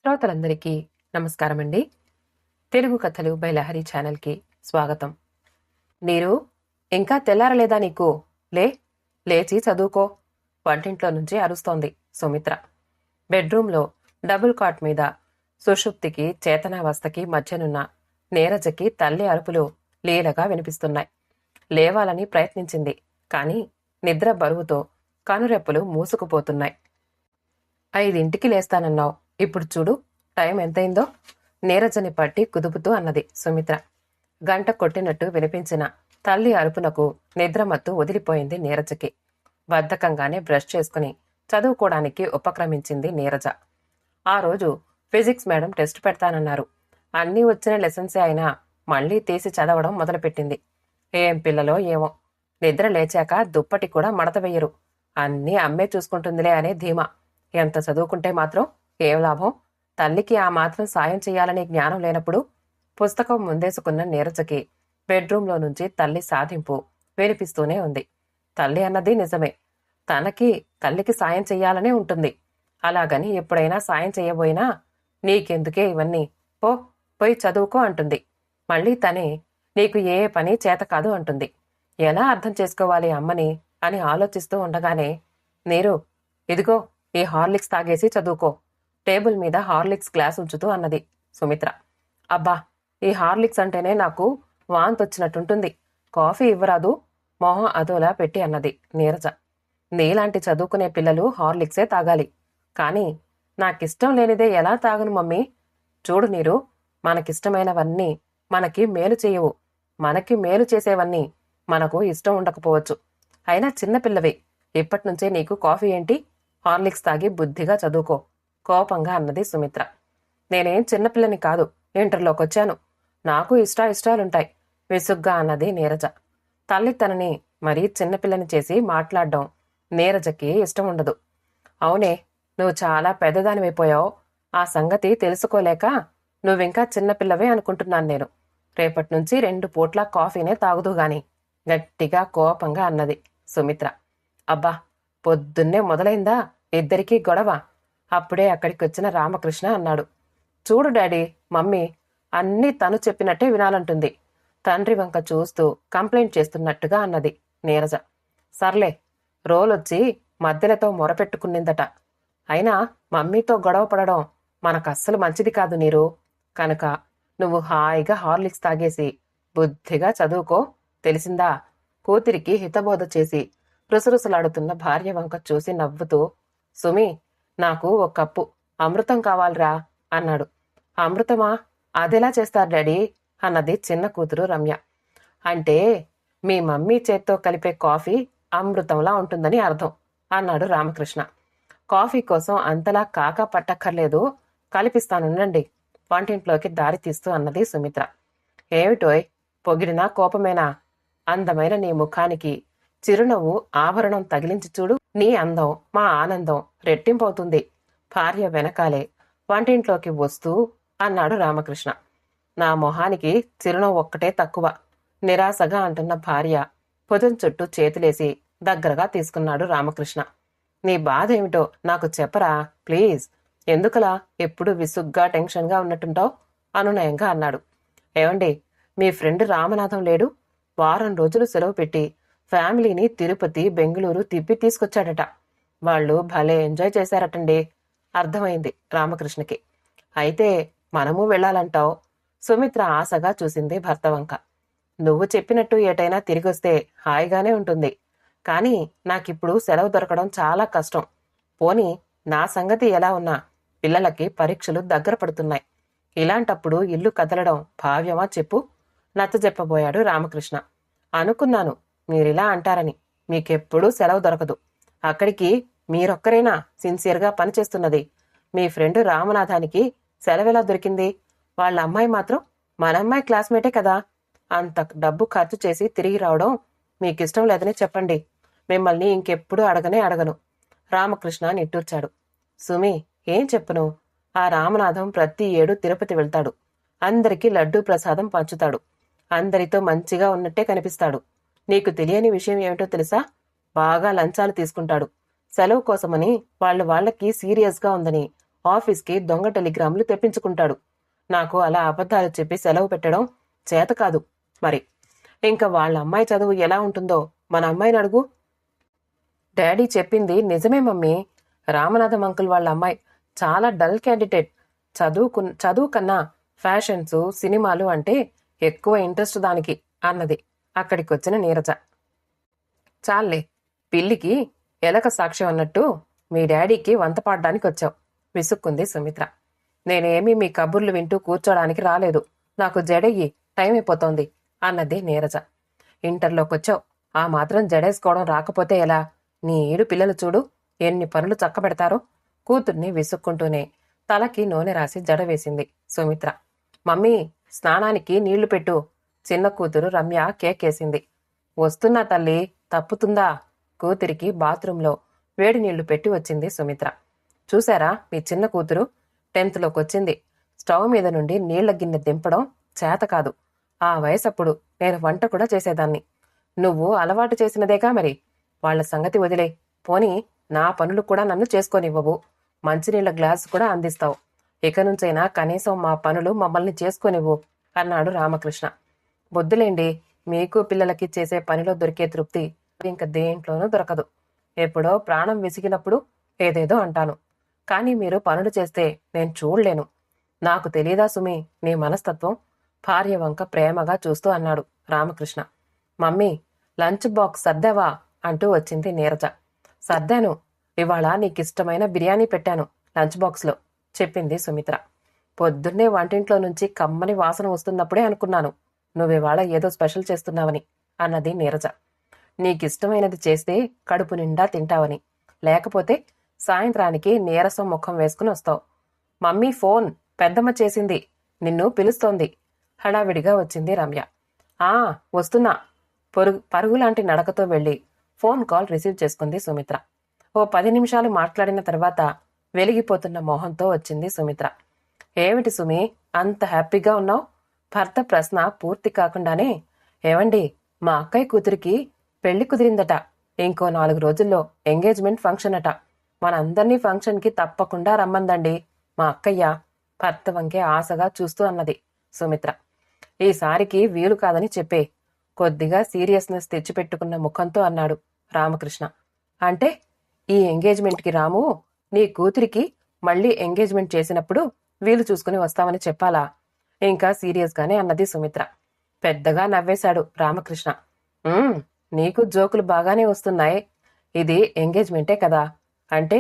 శ్రోతలందరికీ నమస్కారం అండి. తెలుగు కథలు బై లహరి ఛానల్కి స్వాగతం. నీరు, ఇంకా తెల్లారలేదా నీకు? లేచి చదువుకో, వంటింట్లో నుంచి అరుస్తోంది సుమిత్ర. బెడ్రూంలో డబుల్ కాట్ మీద సుషుప్తికి చేతనావస్థకి మధ్యనున్న నీరజకి తల్లి అరుపులు లీలగా వినిపిస్తున్నాయి. లేవాలని ప్రయత్నించింది, కాని నిద్ర బరువుతో కనురెప్పలు మూసుకుపోతున్నాయి. 5ంటికి లేస్తానన్నావు, ఇప్పుడు చూడు టైం ఎంతైందో, నీరజని పట్టి కుదుపుతూ అన్నది సుమిత్ర. గంట కొట్టినట్టు వినిపించిన తల్లి అరుపునకు నిద్రమత్తు వదిలిపోయింది నీరజకి. బద్ధకంగానే బ్రష్ చేసుకుని చదువుకోవడానికి ఉపక్రమించింది నీరజ. ఆ రోజు ఫిజిక్స్ మేడం టెస్ట్ పెడతానన్నారు. అన్నీ వచ్చిన లెసన్సే అయినా మళ్లీ తీసి చదవడం మొదలుపెట్టింది. ఏం పిల్లలో ఏమో, నిద్ర లేచాక దుప్పటి కూడా మడత వెయ్యరు. అన్నీ అమ్మే చూసుకుంటుందిలే అనే ధీమా. ఎంత చదువుకుంటే మాత్రం ఏం లాభం? తల్లికి ఆ మాత్రం సాయం చెయ్యాలనే జ్ఞానం లేనప్పుడు? పుస్తకం ముందేసుకున్న నీరజకి బెడ్రూంలో నుంచి తల్లి సాధింపు వినిపిస్తూనే ఉంది. తల్లి అన్నది నిజమే, తల్లికి సాయం చెయ్యాలనే ఉంటుంది. అలాగని ఎప్పుడైనా సాయం చెయ్యబోయినా నీకెందుకే ఇవన్నీ, పోయి చదువుకో అంటుంది. మళ్ళీ తనే నీకు ఏ పని చేత కాదు అంటుంది. ఎలా అర్థం చేసుకోవాలి అమ్మని అని ఆలోచిస్తూ ఉండగానే, నీరు, ఇదిగో ఈ హార్లిక్స్ తాగేసి చదువుకో, టేబుల్ మీద హార్లిక్స్ గ్లాస్ ఉంచుతూ అన్నది సుమిత్ర. అబ్బా, ఈ హార్లిక్స్ అంటేనే నాకు వాంతొచ్చినట్టుంటుంది, కాఫీ ఇవ్వరాదు, మొహం అదోలా పెట్టి అన్నది నీరజ. నీలాంటి చదువుకునే పిల్లలు హార్లిక్సే తాగాలి, కాని నాకిష్టం లేనిదే ఎలా తాగను మమ్మీ? చూడు నీరు, మనకిష్టమైనవన్నీ మనకి మేలు చేయవు, మనకి మేలు చేసేవన్నీ మనకు ఇష్టం ఉండకపోవచ్చు. అయినా చిన్నపిల్లవే, ఇప్పటినుంచే నీకు కాఫీ ఏంటి? హార్లిక్స్ తాగి బుద్ధిగా చదువుకో, కోపంగా అన్నది సుమిత్ర. నేనేం చిన్నపిల్లని కాదు, ఇంటర్లోకొచ్చాను, నాకు ఇష్టాలుంటాయి, విసుగ్గా అన్నది నీరజ. తల్లి తనని మరీ చిన్నపిల్లని చేసి మాట్లాడడం నీరజకి ఇష్టం ఉండదు. అవునే, నువ్వు చాలా పెద్దదానివైపోయావు, ఆ సంగతి తెలుసుకోలేక నువ్వింకా చిన్నపిల్లవే అనుకుంటున్నాను నేను. రేపటినుంచి 2 పూట్ల కాఫీనే తాగుదుగాని, గట్టిగా కోపంగా అన్నది సుమిత్ర. అబ్బా, పొద్దున్నే మొదలైందా ఇద్దరికీ గొడవ? అప్పుడే అక్కడికొచ్చిన రామకృష్ణ అన్నాడు. చూడు డాడీ, మమ్మీ అన్నీ తను చెప్పినట్టే వినాలంటుంది, తండ్రి వంక చూస్తూ కంప్లైంట్ చేస్తున్నట్టుగా అన్నది నీరజ. సర్లే, రోలొచ్చి మధ్యలతో మొరపెట్టుకునిందట. అయినా మమ్మీతో గొడవ పడడం మనకస్సలు మంచిది కాదు నీరు. కనుక నువ్వు హాయిగా హార్లిక్స్ తాగేసి బుద్ధిగా చదువుకో, తెలిసిందా? కూతురికి హితబోధ చేసి రుసరుసలాడుతున్న భార్య వంక చూసి నవ్వుతూ, సుమి, నాకు 1 కప్పు అమృతం కావాలిరా అన్నాడు. అమృతమా? అదెలా చేస్తారు డాడీ అన్నది చిన్న కూతురు రమ్య. అంటే మీ మమ్మీ చేత్తో కలిపే కాఫీ అమృతంలా ఉంటుందని అర్థం అన్నాడు రామకృష్ణ. కాఫీ కోసం అంతలా కాకా పట్టక్కర్లేదు, కలిపిస్తానుండండి, వంటింట్లోకి దారి తీస్తూ అన్నది సుమిత్ర. ఏమిటోయ్, పొగిడినా కోపమేనా? అందమైన నీ ముఖానికి చిరునవ్వు ఆభరణం తగిలించి చూడు, నీ అందం మా ఆనందం రెట్టింపవుతుంది, భార్య వెనకాలే వంటింట్లోకి వస్తూ అన్నాడు రామకృష్ణ. నా మొహానికి చిరునవ్వు ఒక్కటే తక్కువ, నిరాశగా అంటున్న భార్య భుజం చుట్టూ చేతులేసి దగ్గరగా తీసుకున్నాడు రామకృష్ణ. నీ బాధ ఏమిటో నాకు చెప్పరా ప్లీజ్, ఎందుకలా ఎప్పుడు విసుగ్గా టెన్షన్గా ఉన్నట్టుంటావు అనునయంగా అన్నాడు. ఏమండి, మీ ఫ్రెండ్ రామనాథం లేడు? వారం రోజులు సెలవు పెట్టి ఫ్యామిలీని తిరుపతి, బెంగళూరు తిప్పి తీసుకొచ్చాడట. వాళ్ళు భలే ఎంజాయ్ చేశారటండి. అర్థమైంది రామకృష్ణకి. అయితే మనము వెళ్ళాలంటావు? సుమిత్ర ఆశగా చూసింది భర్త వంక. నువ్వు చెప్పినట్టు ఏటైనా తిరిగొస్తే హాయిగానే ఉంటుంది, కానీ నాకిప్పుడు సెలవు దొరకడం చాలా కష్టం. పోనీ నా సంగతి ఎలా ఉన్నా పిల్లలకి పరీక్షలు దగ్గర పడుతున్నాయి. ఇలాంటప్పుడు ఇల్లు కదలడం భావ్యమా చెప్పు? నచ్చజెప్పబోయాడు రామకృష్ణ. అనుకున్నాను మీరిలా అంటారని. మీకెప్పుడూ సెలవు దొరకదు. అక్కడికి మీరొక్కరేనా సిన్సియర్గా పనిచేస్తున్నది? మీ ఫ్రెండ్ రామనాథానికి సెలవెలా దొరికింది? వాళ్ళ అమ్మాయి మాత్రం మన అమ్మాయి క్లాస్మేటే కదా. అంత డబ్బు ఖర్చు చేసి తిరిగి రావడం మీకిష్టం లేదని చెప్పండి, మిమ్మల్ని ఇంకెప్పుడు అడగను. రామకృష్ణ నిట్టూర్చాడు. సుమి, ఏం చెప్పను? ఆ రామనాథం ప్రతి ఏడు తిరుపతి వెళ్తాడు, అందరికీ లడ్డూ ప్రసాదం పంచుతాడు, అందరితో మంచిగా ఉన్నట్టే కనిపిస్తాడు. నీకు తెలియని విషయం ఏమిటో తెలుసా? బాగా లంచాలు తీసుకుంటాడు. సెలవు కోసమని వాళ్ళకి సీరియస్గా ఉందని ఆఫీస్కి దొంగ టెలిగ్రాములు తెప్పించుకుంటాడు. నాకు అలా అబద్ధాలు చెప్పి సెలవు పెట్టడం చేత కాదు. మరి ఇంకా వాళ్ళ అమ్మాయి చదువు ఎలా ఉంటుందో మన అమ్మాయిని అడుగు. డాడీ చెప్పింది నిజమే మమ్మీ. రామనాథం అంకుల్ వాళ్ళ అమ్మాయి చాలా డల్ క్యాండిడేట్. చదువు కన్నా ఫ్యాషన్స్, సినిమాలు అంటే ఎక్కువ ఇంట్రెస్ట్ దానికి అన్నది అక్కడికొచ్చిన నీరజ. చాలే, పిల్లికి ఎలక సాక్ష్యం అన్నట్టు మీ డాడీకి వంత పాడడానికి వచ్చావు విసుక్కుంది సుమిత్ర. నేనేమీ మీ కబుర్లు వింటూ కూర్చోడానికి రాలేదు. నాకు జడయ్యి, టైం అయిపోతోంది అన్నది నీరజ. ఇంటర్లోకొచ్చావు, ఆ మాత్రం జడేసుకోవడం రాకపోతే ఎలా? నీ ఏడు పిల్లలు చూడు ఎన్ని పనులు చక్కబెడతారో. కూతుర్ని విసుక్కుంటూనే తలకి నూనె రాసి జడ వేసింది సుమిత్ర. మమ్మీ, స్నానానికి నీళ్లు పెట్టు. చిన్న కూతురు రమ్య కేకేసింది. వస్తున్నా తల్లి, తప్పుతుందా? కూతురికి బాత్రూంలో వేడి నీళ్లు పెట్టి వచ్చింది సుమిత్ర. చూశారా మీ చిన్న కూతురు 10th లోకొచ్చింది. స్టవ్ మీద నుండి నీళ్ల గిన్నె దింపడం చేత కాదు. ఆ వయసప్పుడు నేను వంట కూడా చేసేదాన్ని. నువ్వు అలవాటు చేసినదేగా మరి. వాళ్ల సంగతి వదిలే. పోనీ నా పనులు కూడా నన్ను చేసుకోనివ్వవు. మంచినీళ్ల గ్లాసు కూడా అందిస్తావు. ఇక నుంచైనా కనీసం మా పనులు మమ్మల్ని చేసుకోనివ్వు అన్నాడు రామకృష్ణ. బొద్దులేండి, మీకు పిల్లలకి చేసే పనిలో దొరికే తృప్తి ఇంక దేంట్లోనూ దొరకదు. ఎప్పుడో ప్రాణం విసిగినప్పుడు ఏదేదో అంటాను. కానీ మీరు పనులు చేస్తే నేను చూడలేను. నాకు తెలీదా సుమి నీ మనస్తత్వం? భార్య వంక ప్రేమగా చూస్తూ అన్నాడు రామకృష్ణ. మమ్మీ, లంచ్ బాక్స్ సర్దావా అంటూ వచ్చింది నీరజ. సర్దాను. ఇవాళ నీకిష్టమైన బిర్యానీ పెట్టాను లంచ్ బాక్స్లో చెప్పింది సుమిత్ర. పొద్దున్నే వంటింట్లో నుంచి కమ్మని వాసన వస్తున్నప్పుడే అనుకున్నాను నువ్వివాళ ఏదో స్పెషల్ చేస్తున్నావని అన్నది నీరజ. నీకిష్టమైనది చేస్తే కడుపు నిండా తింటావని. లేకపోతే సాయంత్రానికి నీరసం ముఖం వేసుకుని వస్తావు. మమ్మీ, ఫోన్ పెద్దమ్మ చేసింది, నిన్ను పిలుస్తోంది. హడావిడిగా వచ్చింది రమ్య. వస్తున్నా. పరుగులాంటి నడకతో వెళ్లి ఫోన్ కాల్ రిసీవ్ చేసుకుంది సుమిత్ర. ఓ 10 నిమిషాలు మాట్లాడిన తర్వాత వెలిగిపోతున్న మొహంతో వచ్చింది సుమిత్ర. ఏమిటి సుమి, అంత హ్యాపీగా ఉన్నావు? భర్త ప్రశ్న పూర్తి కాకుండానే, ఏవండి, మా అక్కయ్య కూతురికి పెళ్లి కుదిరిందట. ఇంకో 4 రోజుల్లో ఎంగేజ్మెంట్ ఫంక్షన్ అట. మనందర్నీ ఫంక్షన్కి తప్పకుండా రమ్మందండి మా అక్కయ్య. భర్త వంకే ఆశగా చూస్తూ అన్నది సుమిత్ర. ఈసారికి వీలు కాదని చెప్పే. కొద్దిగా సీరియస్నెస్ తెచ్చిపెట్టుకున్న ముఖంతో అన్నాడు రామకృష్ణ. అంటే ఈ ఎంగేజ్మెంట్కి రాము, నీ కూతురికి మళ్ళీ ఎంగేజ్మెంట్ చేసినప్పుడు వీలు చూసుకుని వస్తామని చెప్పాలా? ఇంకా సీరియస్గానే అన్నది సుమిత్ర. పెద్దగా నవ్వేశాడు రామకృష్ణ. నీకు జోకులు బాగానే వస్తున్నాయి. ఇది ఎంగేజ్మెంటే కదా. అంటే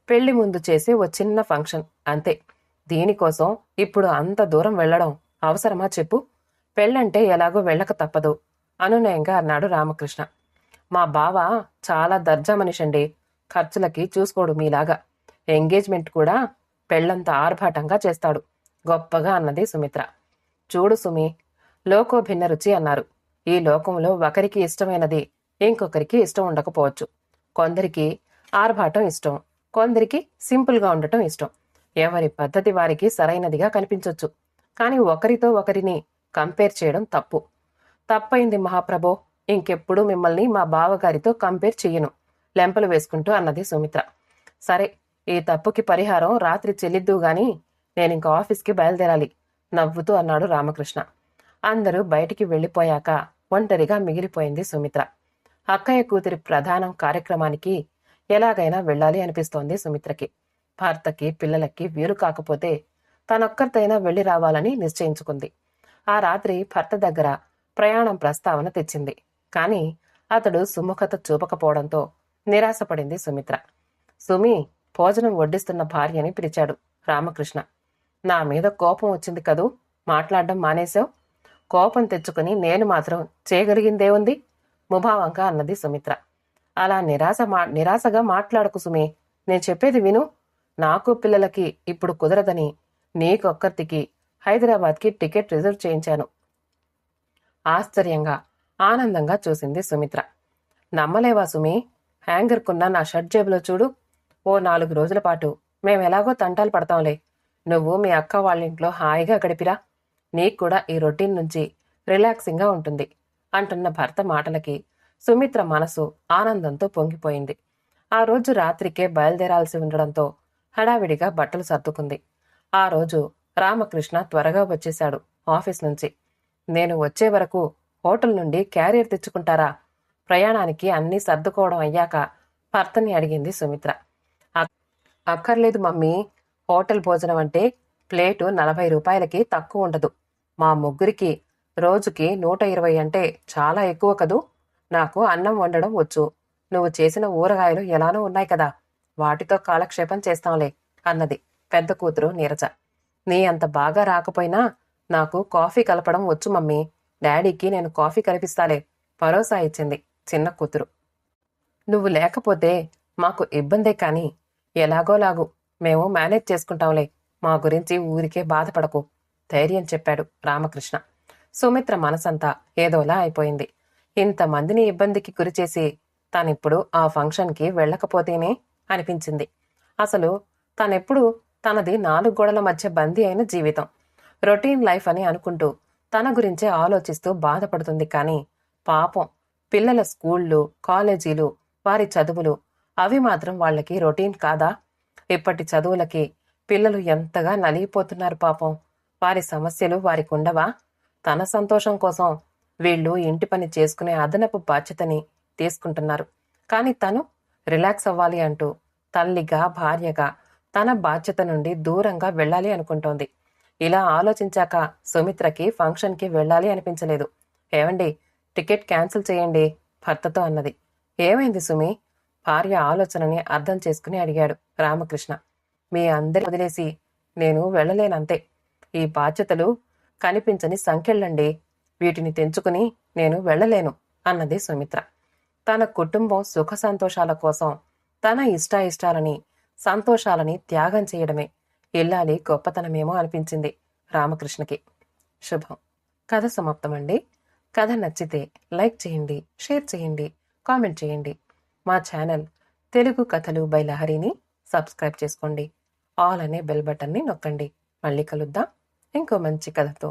పెళ్లి ముందు చేసే ఓ చిన్న ఫంక్షన్ అంతే. దీనికోసం ఇప్పుడు అంత దూరం వెళ్లడం అవసరమా చెప్పు? పెళ్ళంటే ఎలాగో వెళ్ళక తప్పదు అనునయంగా అన్నాడు రామకృష్ణ. మా బావ చాలా దర్జా మనిషండి. ఖర్చులకి చూసుకోడు మీలాగా. ఎంగేజ్మెంట్ కూడా పెళ్లంత ఆర్భాటంగా చేస్తాడు గొప్పగా అన్నది సుమిత్ర. చూడు సుమి, లోకో భిన్న రుచి అన్నారు. ఈ లోకంలో ఒకరికి ఇష్టమైనది ఇంకొకరికి ఇష్టం ఉండకపోవచ్చు. కొందరికి ఆర్భాటం ఇష్టం, కొందరికి సింపుల్గా ఉండటం ఇష్టం. ఎవరి పద్ధతి వారికి సరైనదిగా కనిపించొచ్చు. కానీ ఒకరితో ఒకరిని కంపేర్ చేయడం తప్పు. తప్పైంది మహాప్రభో, ఇంకెప్పుడు మిమ్మల్ని మా బావగారితో కంపేర్ చెయ్యను లెంపలు వేసుకుంటూ అన్నది సుమిత్ర. సరే, ఈ తప్పుకి పరిహారం రాత్రి చెల్లిద్దు గాని నేనింక ఆఫీస్కి బయలుదేరాలి నవ్వుతూ అన్నాడు రామకృష్ణ. అందరూ బయటికి వెళ్లిపోయాక ఒంటరిగా మిగిలిపోయింది సుమిత్ర. అక్కయ్య కూతురి ప్రధానం కార్యక్రమానికి ఎలాగైనా వెళ్ళాలి అనిపిస్తోంది సుమిత్రకి. భర్తకి, పిల్లలకి వీలు కాకపోతే తనొక్కరితైనా వెళ్లి రావాలని నిశ్చయించుకుంది. ఆ రాత్రి భర్త దగ్గర ప్రయాణం ప్రస్తావన తెచ్చింది. కాని అతడు సుముఖత చూపకపోవడంతో నిరాశపడింది సుమిత్ర. సుమి, భోజనం వడ్డిస్తున్న భార్యని పిలిచాడు రామకృష్ణ. నా మీద కోపం వచ్చింది కదూ, మాట్లాడడం మానేశావు? కోపం తెచ్చుకుని నేను మాత్రం చేయగలిగిందేముంది ముభావంగా అన్నది సుమిత్ర. అలా నిరాశగా మాట్లాడకు సుమి. నేను చెప్పేది విను. నాకు పిల్లలకి ఇప్పుడు కుదరదని నీకొక్కర్తికి హైదరాబాద్కి టికెట్ రిజర్వ్ చేయించాను. ఆశ్చర్యంగా, ఆనందంగా చూసింది సుమిత్ర. నమ్మలేవా సుమి? హ్యాంగర్కున్న నా షర్ట్ జేబులో చూడు. ఓ 4 రోజుల పాటు మేమెలాగో తంటాలు పడతాంలే. నువ్వు మీ అక్క వాళ్ళింట్లో హాయిగా గడిపిరా. నీకు కూడా ఈ రొటీన్ నుంచి రిలాక్సింగ్గా ఉంటుంది అంటున్న భర్త మాటలకి సుమిత్ర మనసు ఆనందంతో పొంగిపోయింది. ఆ రోజు రాత్రికే బయలుదేరాల్సి ఉండడంతో హడావిడిగా బట్టలు సర్దుకుంది. ఆ రోజు రామకృష్ణ త్వరగా వచ్చేశాడు ఆఫీస్ నుంచి. నేను వచ్చే వరకు హోటల్ నుండి క్యారియర్ తెచ్చుకుంటారా? ప్రయాణానికి అన్నీ సర్దుకోవడం అయ్యాక భర్తని అడిగింది సుమిత్ర. అక్కర్లేదు మమ్మీ, హోటల్ భోజనం అంటే ప్లేటు 40 రూపాయలకి తక్కువ ఉండదు. మా ముగ్గురికి రోజుకి 120 అంటే చాలా ఎక్కువ కదూ. నాకు అన్నం వండడం వచ్చు. నువ్వు చేసిన ఊరగాయలు ఎలానో ఉన్నాయి కదా, వాటితో కాలక్షేపం చేస్తాంలే అన్నది పెద్ద కూతురు నీరజ. నీ అంత బాగా రాకపోయినా నాకు కాఫీ కలపడం వచ్చు మమ్మీ. డాడీకి నేను కాఫీ కలిపిస్తాలే భరోసా ఇచ్చింది చిన్న కూతురు. నువ్వు లేకపోతే మాకు ఇబ్బందే కాని ఎలాగోలాగు మేము మేనేజ్ చేసుకుంటాంలే. మా గురించి ఊరికే బాధపడకు ధైర్యం చెప్పాడు రామకృష్ణ. సుమిత్ర మనసంతా ఏదోలా అయిపోయింది. ఇంతమందిని ఇబ్బందికి గురిచేసి తానిప్పుడు ఆ ఫంక్షన్కి వెళ్ళకపోతేనే అనిపించింది. అసలు తానెప్పుడు తనది 4 గోడల మధ్య బందీ అయిన జీవితం, రొటీన్ లైఫ్ అని అనుకుంటూ తన గురించే ఆలోచిస్తూ బాధపడుతుంది. కానీ పాపం పిల్లల స్కూళ్ళు, కాలేజీలు, వారి చదువులు అవి మాత్రం వాళ్ళకి రొటీన్ కాదా? ఇప్పటి చదువులకి పిల్లలు ఎంతగా నలిగిపోతున్నారు పాపం. వారి సమస్యలు వారికి ఉండవా? తన సంతోషం కోసం వీళ్ళు ఇంటి పని చేసుకునే అదనపు బాధ్యతని తీసుకుంటున్నారు. కానీ తను రిలాక్స్ అవ్వాలి అంటూ తల్లిగా, భార్యగా తన బాధ్యత నుండి దూరంగా వెళ్ళాలి అనుకుంటోంది. ఇలా ఆలోచించాక సుమిత్రకి ఫంక్షన్కి వెళ్ళాలి అనిపించలేదు. ఏవండి, టికెట్ క్యాన్సిల్ చేయండి భర్తతో అన్నది. ఏమైంది సుమి? భార్య ఆలోచనని అర్థం చేసుకుని అడిగాడు రామకృష్ణ. మీ అందరి వదిలేసి నేను వెళ్ళలేనంతే. ఈ బాధ్యతలు కనిపించని సంఖ్యలండి. వీటిని తెంచుకుని నేను వెళ్ళలేను అన్నది సుమిత్ర. తన కుటుంబం సుఖ సంతోషాల కోసం తన ఇష్టాయిష్టాలని, సంతోషాలని త్యాగం చేయడమే ఇల్లాలి గొప్పతనమేమో అనిపించింది రామకృష్ణకి. శుభం. కథ సమాప్తమండి. కథ నచ్చితే లైక్ చేయండి, షేర్ చేయండి, కామెంట్ చేయండి. మా ఛానల్ తెలుగు కథలు బై లహరిని సబ్స్క్రైబ్ చేసుకోండి. ఆల్ అనే బెల్ బటన్ని నొక్కండి. మళ్ళీ కలుద్దాం ఇంకో మంచి కథతో.